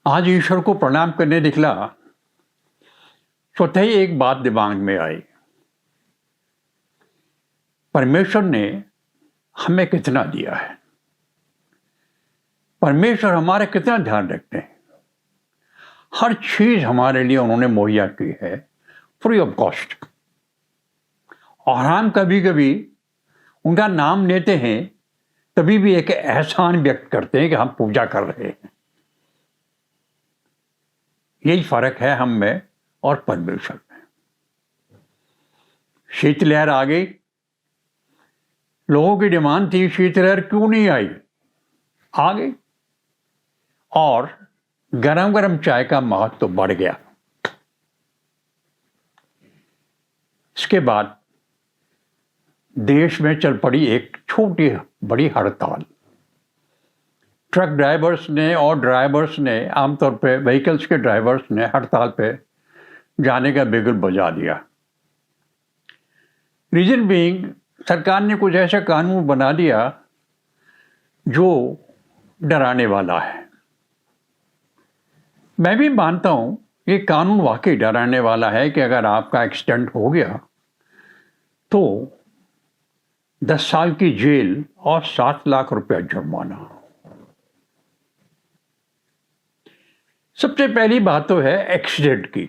आज ईश्वर को प्रणाम करने निकला, स्वतः ही एक बात दिमाग में आई। परमेश्वर ने हमें कितना दिया है, परमेश्वर हमारा कितना ध्यान रखते हैं। हर चीज हमारे लिए उन्होंने मुहैया की है फ्री ऑफ कॉस्ट। और हम कभी कभी उनका नाम लेते हैं तभी भी एक एहसान व्यक्त करते हैं कि हम पूजा कर रहे हैं। यही फर्क है हम में और परमेश्वर में। शीतलहर आ गई, लोगों की डिमांड थी शीतलहर क्यों नहीं आई, आ गई और गरम गरम चाय का महत्व तो बढ़ गया। इसके बाद देश में चल पड़ी एक छोटी बड़ी हड़ताल। ट्रक ड्राइवर्स ने और ड्राइवर्स ने, आमतौर पे व्हीकल्स के ड्राइवर्स ने हड़ताल पे जाने का बिगुल बजा दिया। रीजन बीइंग, सरकार ने कुछ ऐसा कानून बना दिया जो डराने वाला है। मैं भी मानता हूं ये कानून वाकई डराने वाला है कि अगर आपका एक्सीडेंट हो गया तो 10 साल की जेल और 7 लाख रुपया जुर्माना। सबसे पहली बात तो है एक्सीडेंट की।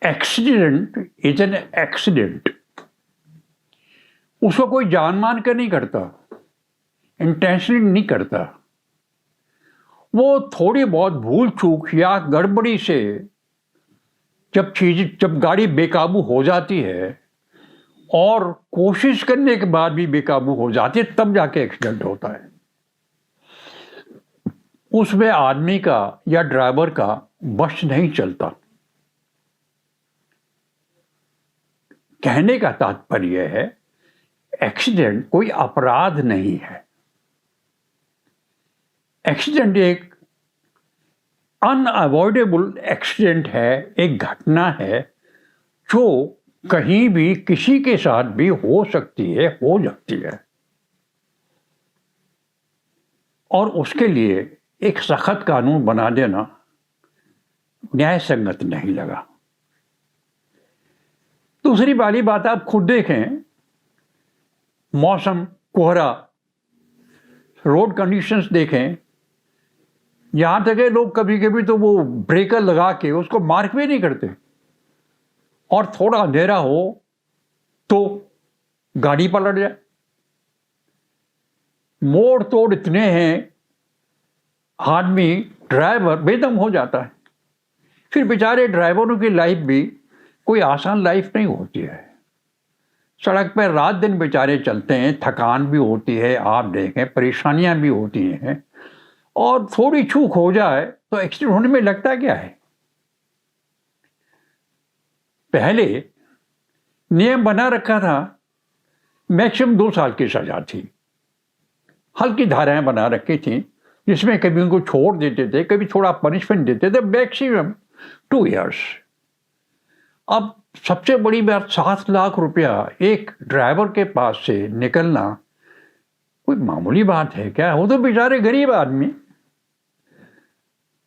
Accident is an accident. उसको कोई जान मान कर नहीं करता, इंटेंशनली नहीं करता। वो थोड़ी बहुत भूल चूक या गड़बड़ी से जब गाड़ी बेकाबू हो जाती है और कोशिश करने के बाद भी बेकाबू हो जाती है, तब जाके एक्सीडेंट होता है। उसमें आदमी का या ड्राइवर का बस नहीं चलता। कहने का तात्पर्य है एक्सीडेंट कोई अपराध नहीं है। एक्सीडेंट एक अनअवॉइडेबल एक्सीडेंट है, एक घटना है जो कहीं भी किसी के साथ भी हो सकती है, हो जाती है। और उसके लिए एक सख्त कानून बना देना न्याय संगत नहीं लगा। दूसरी वाली बात आप खुद देखें, मौसम, कोहरा, रोड कंडीशंस देखें। यहां तक है लोग कभी कभी तो वो ब्रेकर लगा के उसको मार्क भी नहीं करते, और थोड़ा अंधेरा हो तो गाड़ी पलट जाए। मोड़ तोड़ इतने हैं, आदमी ड्राइवर बेदम हो जाता है। फिर बेचारे ड्राइवरों की लाइफ भी कोई आसान लाइफ नहीं होती है। सड़क पर रात दिन बेचारे चलते हैं, थकान भी होती है, आप देखें परेशानियां भी होती हैं, और थोड़ी चूक हो जाए तो एक्सीडेंट होने में लगता क्या है। पहले नियम बना रखा था, मैक्सिमम 2 साल की सजा थी। हल्की धाराएं बना रखी थी जिसमें कभी उनको छोड़ देते थे, कभी थोड़ा पनिशमेंट देते थे, मैक्सिमम 2 इयर्स। अब सबसे बड़ी बात, 7 लाख रुपया एक ड्राइवर के पास से निकलना कोई मामूली बात है क्या? वो तो बेचारे गरीब आदमी,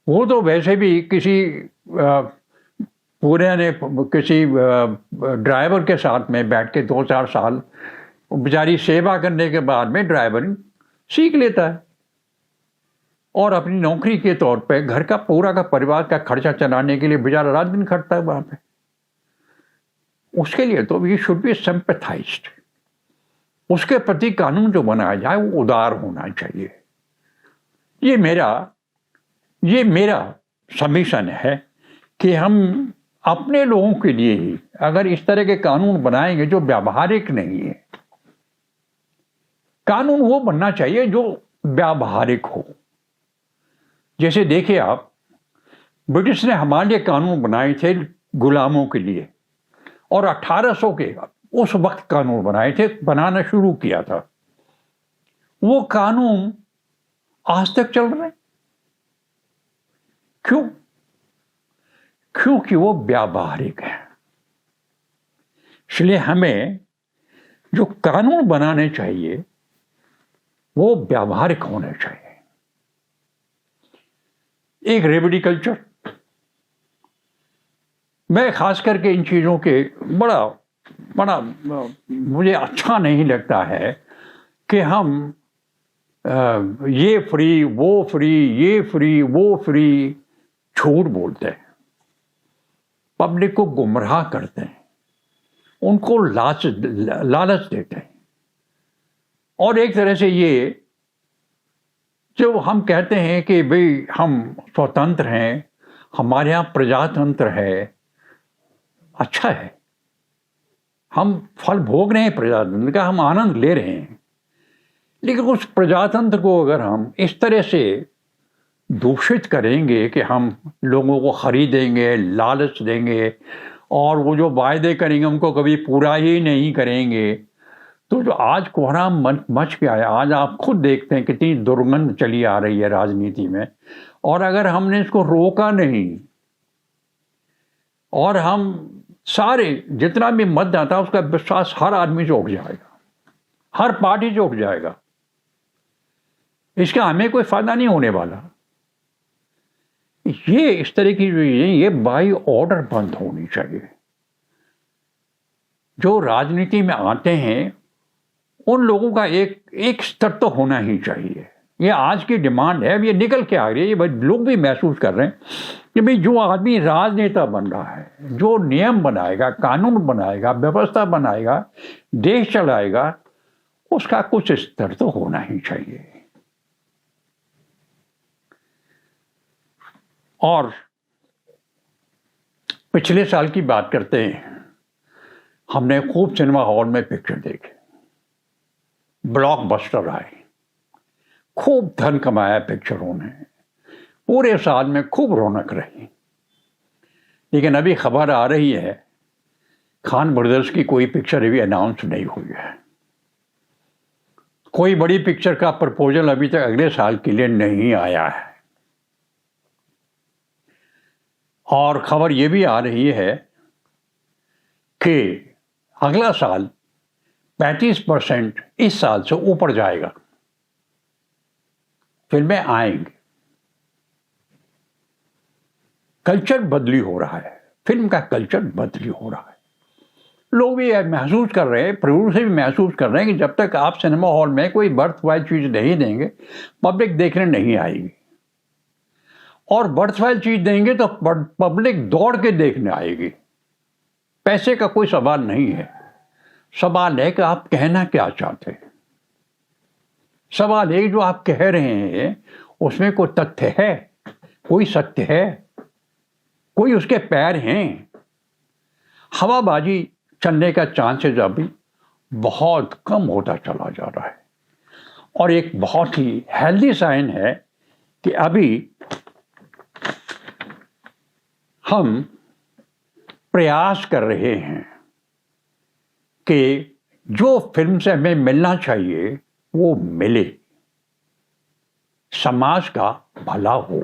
वो तो वैसे भी किसी किसी ड्राइवर के साथ में बैठ के 2-4 साल बेचारी सेवा करने के बाद में ड्राइवरिंग सीख लेता है, और अपनी नौकरी के तौर पे घर का पूरा का परिवार का खर्चा चलाने के लिए बेचारा रात दिन खटता है वहां पे। उसके लिए तो वी शुड बी सिंपैथाइज्ड। उसके प्रति कानून जो बनाया जाए वो उदार होना चाहिए। ये मेरा सबमिशन है कि हम अपने लोगों के लिए ही अगर इस तरह के कानून बनाएंगे जो व्यावहारिक नहीं है। कानून वो बनना चाहिए जो व्यावहारिक हो। जैसे देखिए आप, ब्रिटिश ने हमारे लिए कानून बनाए थे गुलामों के लिए, और 1800 के उस वक्त कानून बनाए थे, बनाना शुरू किया था। वो कानून आज तक चल रहे हैं। क्यों? क्योंकि वो व्यावहारिक है। इसलिए हमें जो कानून बनाने चाहिए वो व्यावहारिक होने चाहिए। एक रेवडी कल्चर। मैं खास करके इन चीज़ों के बड़ा बड़ा मुझे अच्छा नहीं लगता है कि हम ये फ्री वो फ्री, ये फ्री वो फ्री झूठ बोलते हैं, पब्लिक को गुमराह करते हैं, उनको लालच देते हैं। और एक तरह से ये जो हम कहते हैं कि भाई हम स्वतंत्र हैं, हमारे यहाँ प्रजातंत्र है, अच्छा है, हम फल भोग रहे हैं प्रजातंत्र का, हम आनंद ले रहे हैं, लेकिन उस प्रजातंत्र को अगर हम इस तरह से दूषित करेंगे कि हम लोगों को खरीदेंगे, लालच देंगे और वो जो वायदे करेंगे उनको कभी पूरा ही नहीं करेंगे, तो जो आज कोहराम मच गया है, आज आप खुद देखते हैं कितनी दुर्गंध चली आ रही है राजनीति में। और अगर हमने इसको रोका नहीं और हम सारे जितना भी मत आता है उसका विश्वास हर आदमी से उठ जाएगा, हर पार्टी से उठ जाएगा, इसका हमें कोई फायदा नहीं होने वाला। ये इस तरह की चीजें ये बाई ऑर्डर बंद होनी चाहिए। जो राजनीति में आते हैं उन लोगों का एक स्तर तो होना ही चाहिए। ये आज की डिमांड है, अब ये निकल के आ रही है, ये लोग भी महसूस कर रहे हैं कि भाई जो आदमी राजनेता बन रहा है, जो नियम बनाएगा, कानून बनाएगा, व्यवस्था बनाएगा, देश चलाएगा, उसका कुछ स्तर तो होना ही चाहिए। और पिछले साल की बात करते हैं, हमने खूब सिनेमा हॉल में पिक्चर देखे, ब्लॉकबस्टर आए, खूब धन कमाया पिक्चरों ने, पूरे साल में खूब रौनक रही। लेकिन अभी खबर आ रही है खान ब्रदर्स की कोई पिक्चर अभी अनाउंस नहीं हुई है, कोई बड़ी पिक्चर का प्रपोजल अभी तक अगले साल के लिए नहीं आया है। और खबर ये भी आ रही है कि अगला साल 35% इस साल से ऊपर जाएगा, फिल्में आएंगी। कल्चर बदली हो रहा है, फिल्म का कल्चर बदली हो रहा है। लोग भी महसूस कर रहे हैं, प्रोड्यूसर भी महसूस कर रहे हैं कि जब तक आप सिनेमा हॉल में कोई बर्थवाइल चीज नहीं देंगे, पब्लिक देखने नहीं आएगी, और बर्थवाइल चीज देंगे तो पब्लिक दौड़ के देखने आएगी। पैसे का कोई सवाल नहीं है, सवाल है कि आप कहना क्या चाहते हैं। सवाल है जो आप कह रहे हैं उसमें कोई तथ्य है, कोई सत्य है, कोई उसके पैर हैं। हवाबाजी चलने का चांसेस अभी बहुत कम होता चला जा रहा है। और एक बहुत ही हेल्दी साइन है कि अभी हम प्रयास कर रहे हैं कि जो फिल्म से हमें मिलना चाहिए वो मिले, समाज का भला हो।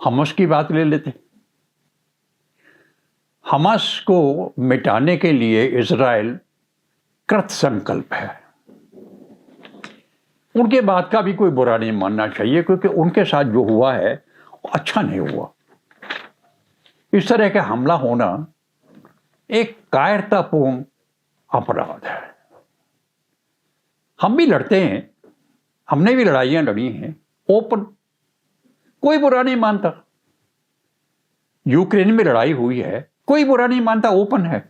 हमस की बात ले लेते। हमास को मिटाने के लिए इजराइल कृत संकल्प है। उनके बात का भी कोई बुरा नहीं मानना चाहिए, क्योंकि उनके साथ जो हुआ है अच्छा नहीं हुआ। इस तरह का हमला होना एक कायरतापूर्ण अपराध है। हम भी लड़ते हैं, हमने भी लड़ाइयां लड़ी हैं ओपन, कोई बुरा नहीं मानता। यूक्रेन में लड़ाई हुई है, कोई बुरा नहीं मानता, ओपन है।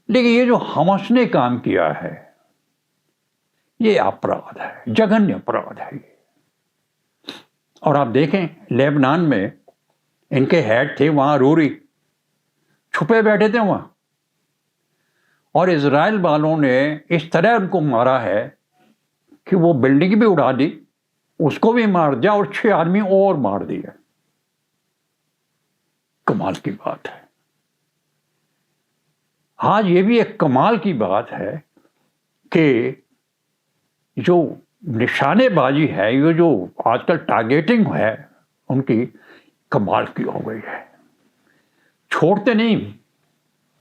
लेकिन ये जो हमास ने काम किया है ये अपराध है, जघन्य अपराध है ये। और आप देखें लेबनान में इनके हेड थे वहां रूरी, छुपे बैठे थे वहां, और इजराइल वालों ने इस तरह उनको मारा है कि वो बिल्डिंग भी उड़ा दी, उसको भी मार दिया और 6 आदमी और मार दिए। कमाल की बात है। आज ये भी एक कमाल की बात है कि जो निशानेबाजी है, ये जो आजकल टारगेटिंग है उनकी, कमाल की हो गई है। छोड़ते नहीं,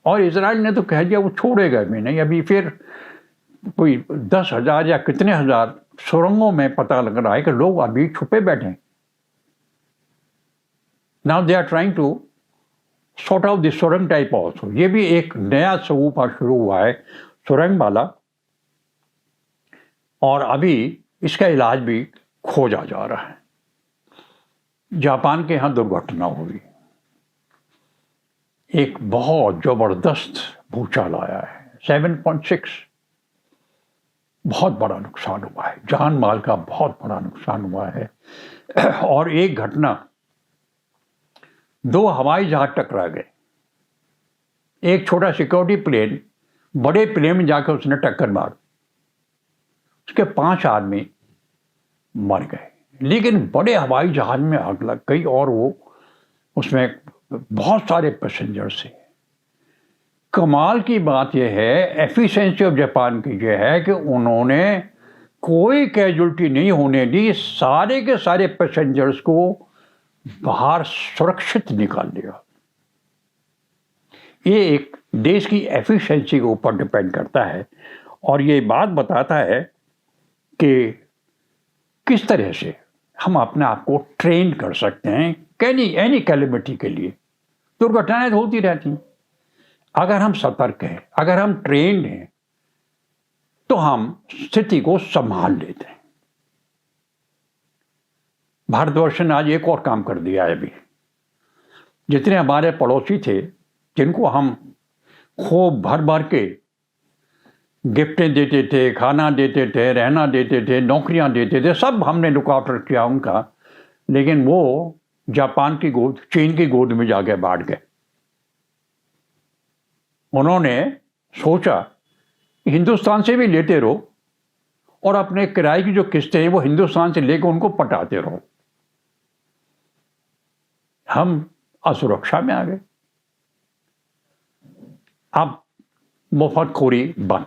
और इजराइल ने तो कह दिया वो छोड़ेगा भी नहीं। अभी फिर कोई 10,000 या कितने हजार सुरंगों में पता लग रहा है कि लोग अभी छुपे बैठे हैं। Now they are trying to sort out this सुरंग टाइप ऑल्सो। ये भी एक नया स्वरूप शुरू हुआ है सुरंग वाला, और अभी इसका इलाज भी खोजा जा रहा है। जापान के यहां दुर्घटना हुई, एक बहुत जबरदस्त भूचाल आया है, 7.6, बहुत बड़ा नुकसान हुआ है, जान माल का बहुत बड़ा नुकसान हुआ है। और एक घटना, 2 हवाई जहाज टकरा गए, एक छोटा सिक्योरिटी प्लेन बड़े प्लेन में जाकर उसने टक्कर मार, उसके 5 आदमी मर गए, लेकिन बड़े हवाई जहाज में आग लग गई और वो उसमें बहुत सारे पैसेंजर्स थे। कमाल की बात यह है, एफिशिएंसी ऑफ जापान की यह है कि उन्होंने कोई कैजुअल्टी नहीं होने दी, सारे के सारे पैसेंजर्स को बाहर सुरक्षित निकाल दिया। ये एक देश की एफिशिएंसी के ऊपर डिपेंड करता है, और ये बात बताता है कि किस तरह से हम अपने आप को ट्रेन कर सकते हैं एनी कैलेमिटी के लिए। दुर्घटनाएं होती रहती हैं, अगर हम सतर्क हैं, अगर हम ट्रेंड हैं, तो हम स्थिति को संभाल लेते हैं। भारतवर्ष ने आज एक और काम कर दिया है। अभी जितने हमारे पड़ोसी थे जिनको हम खूब भर भर के गिफ्टें देते थे, खाना देते थे, रहना देते थे, नौकरियां देते थे, सब हमने लुक आफ्टर किया उनका, लेकिन वो जापान की गोद, चीन की गोद में जाके बैठ गए। उन्होंने सोचा हिंदुस्तान से भी लेते रहो और अपने किराए की जो किस्तें हैं वो हिंदुस्तान से लेकर उनको पटाते रहो। हम असुरक्षा में आ गए। अब मुफ्तखोरी बंद।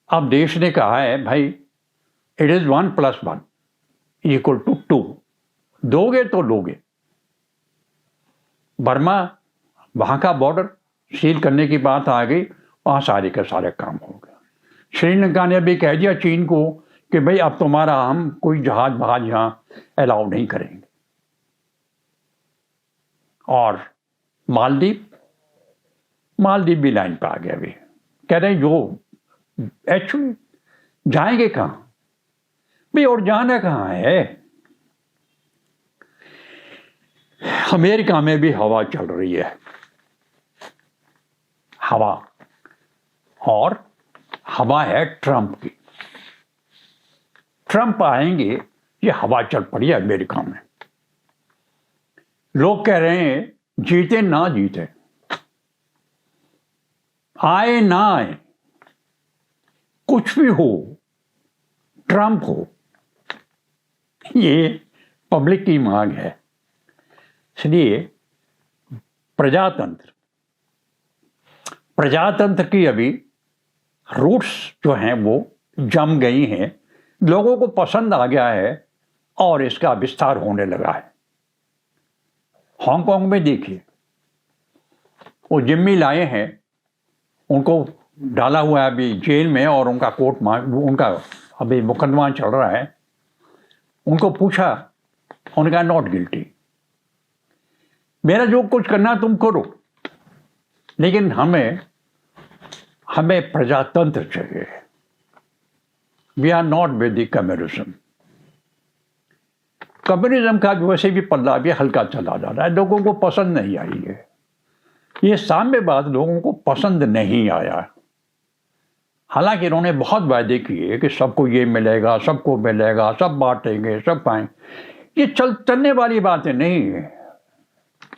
अब देश ने कहा है भाई इट इज 1 + 1 = 2, दोगे तो लोगे। बर्मा, वहां का बॉर्डर सील करने की बात आ गई, वहां सारे के सारे काम हो गया। श्रीलंका ने भी कह दिया चीन को कि भाई अब तुम्हारा हम कोई जहाज बहाज यहां अलाउ नहीं करेंगे। और मालदीव भी लाइन पर आ गया। अभी कह रहे हैं जो एक्चुअली जाएंगे कहां भाई, और जाना कहां है। अमेरिका में भी हवा चल रही है, हवा, और हवा है ट्रंप की। ट्रंप आएंगे, ये हवा चल पड़ी है अमेरिका में। लोग कह रहे हैं जीते ना जीते, आए ना आए, कुछ भी हो, ट्रंप हो, ये पब्लिक की मांग है। इसलिए प्रजातंत्र की अभी रूट्स जो हैं वो जम गई हैं, लोगों को पसंद आ गया है और इसका विस्तार होने लगा है। हांगकांग में देखिए, वो जिम्मी लाए हैं, उनको डाला हुआ है अभी जेल में, और उनका उनका अभी मुकदमा चल रहा है। उनको पूछा, उन्होंने कहा नॉट गिल्टी, मेरा जो कुछ करना तुम करो, लेकिन हमें प्रजातंत्र चाहिए। We are not with the communism. Communism का वैसे भी पल्ला भी हल्का चला जा रहा है, लोगों को पसंद नहीं आई है। ये साम्यवाद लोगों को पसंद नहीं आया। हालांकि इन्होंने बहुत वायदे किए कि सबको ये मिलेगा, सबको मिलेगा, सब बांटेंगे, सब पाएंगे। ये चलने वाली बातें नहीं है।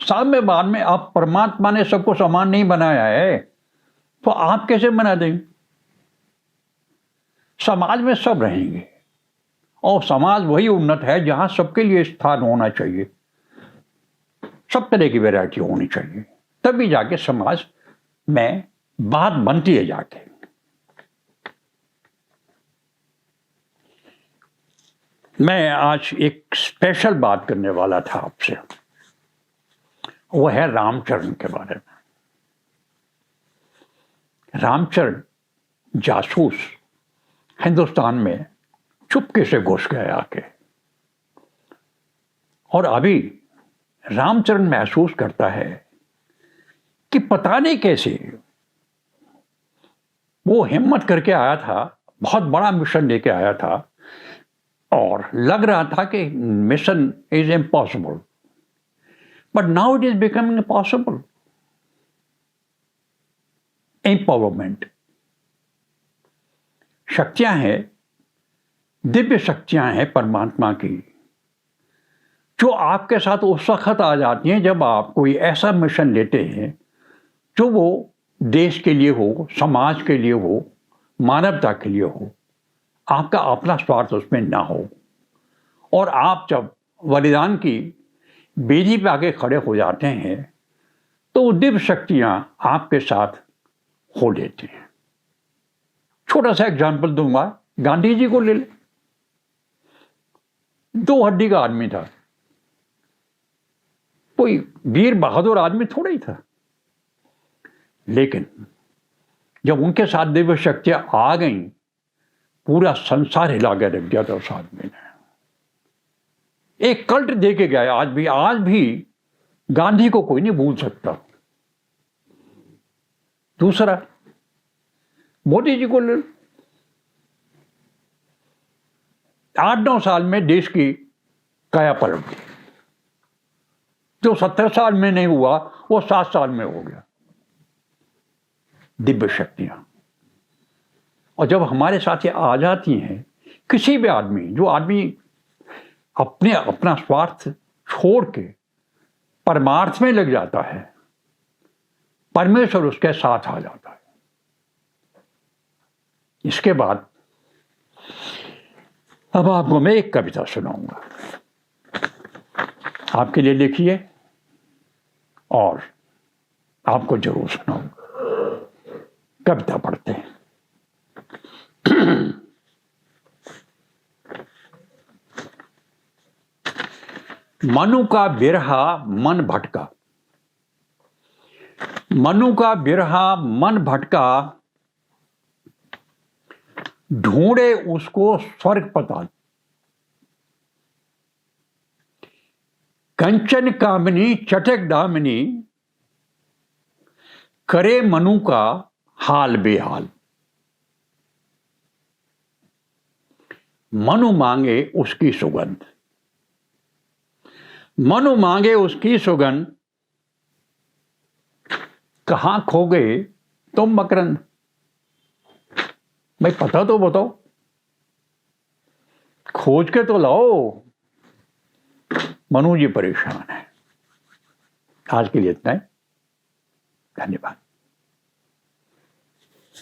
साम्यवाद में आप परमात्मा ने सबको समान नहीं बनाया है, तो आप कैसे बना देंगे। समाज में सब रहेंगे, और समाज वही उन्नत है जहां सबके लिए स्थान होना चाहिए, सब तरह की वैरायटी होनी चाहिए, तभी जाके समाज में बात बनती है जाके। मैं आज एक स्पेशल बात करने वाला था आपसे, वो है रामचरण के बारे में। रामचरण जासूस हिंदुस्तान में चुपके से घुस गए आके, और अभी रामचरण महसूस करता है कि पता नहीं कैसे वो हिम्मत करके आया था, बहुत बड़ा मिशन लेके आया था, और लग रहा था कि mission is impossible, but now it is becoming possible. Empowerment, शक्तियां हैं, दिव्य शक्तियां हैं परमात्मा की, जो आपके साथ उस वक्त आ जाती हैं जब आप कोई ऐसा मिशन लेते हैं जो वो देश के लिए हो, समाज के लिए हो, मानवता के लिए हो, आपका अपना स्वार्थ उसमें ना हो, और आप जब बलिदान की बेदी पे आके खड़े हो जाते हैं तो दिव्य शक्तियां आपके साथ हो लेती हैं। छोटा सा एग्जाम्पल दूंगा, गांधी जी को ले ले। 2 हड्डी का आदमी था, कोई वीर बहादुर आदमी थोड़ा ही था, लेकिन जब उनके साथ दिव्य शक्तियां आ गई, पूरा संसार हिला के रख दिया था उस आदमी ने। एक कल्ट दे के गया। आज भी गांधी को कोई नहीं भूल सकता। दूसरा, मोदी जी को ले, 8-9 साल में देश की काया पलट गई। जो 70 साल में नहीं हुआ वो 7 साल में हो गया। दिव्य शक्तियां, और जब हमारे साथ ये आ जाती हैं, किसी भी आदमी, जो आदमी अपना स्वार्थ छोड़ के परमार्थ में लग जाता है, परमेश्वर उसके साथ आ जाता है। इसके बाद अब आपको मैं एक कविता सुनाऊंगा, आपके लिए लिखिए और आपको जरूर सुनाऊंगा। कविता पढ़ते हैं। मनु का बिरहा मन भटका, मनु का बिरहा मन भटका, ढूंढे उसको स्वर्ग पताल। कंचन कामिनी चटक दामिनी, करे मनु का हाल बेहाल। मनु मांगे उसकी सुगंध, मनु मांगे उसकी सुगंध, कहां खो गए तुम मकरंद। भाई पता तो बताओ, खोज के तो लाओ। मनु जी परेशान है। आज के लिए इतना ही, धन्यवाद।